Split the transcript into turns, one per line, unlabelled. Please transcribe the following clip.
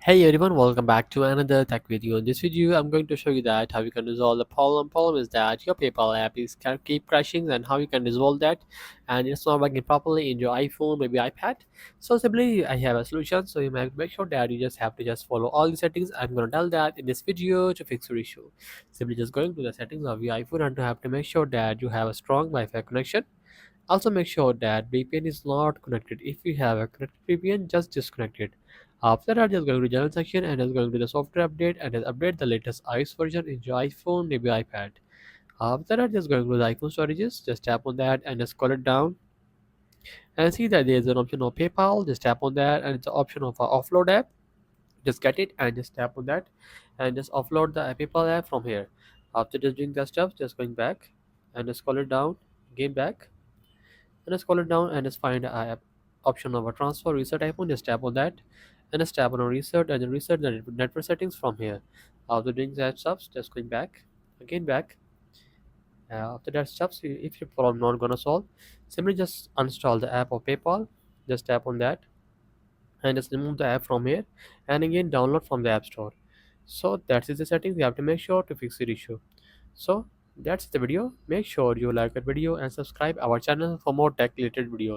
Hey everyone, welcome back to another tech video. In this video, I'm going to show you that how you can resolve the problem. Problem is that your PayPal app is can keep crashing, and how you can resolve that, and it's not working properly in your iPhone, maybe iPad. So simply, I have a solution. So you might make sure that you just have to just follow all the settings. I'm going to tell that in this video to fix your issue. Simply just going to the settings of your iPhone and to have to make sure that you have a strong Wi-Fi connection. Also make sure that VPN is not connected. If you have a connected VPN, just disconnect it. After that, just going to general section and just going to the software update and just update the latest iOS version in your iPhone, maybe iPad. After that, just going to the iPhone storages, just tap on that and just scroll it down and see that there's an option of PayPal. Just tap on that and it's an option of offload app. Just get it and just tap on that and just offload the PayPal app from here. After just doing that stuff, just going back and just scroll it down, again back and just scroll it down and just find a option of a transfer reset icon. Just tap on that and just tap on a reset and then reset the network settings from here. After doing that stuff, just going back, again back. After that stuff, if your problem not gonna solve, simply just uninstall the app of PayPal. Just tap on that and just remove the app from here and again download from the app store. So that is the settings you have to make sure to fix your issue. So that's the video. Make sure you like the video and subscribe our channel for more tech related videos.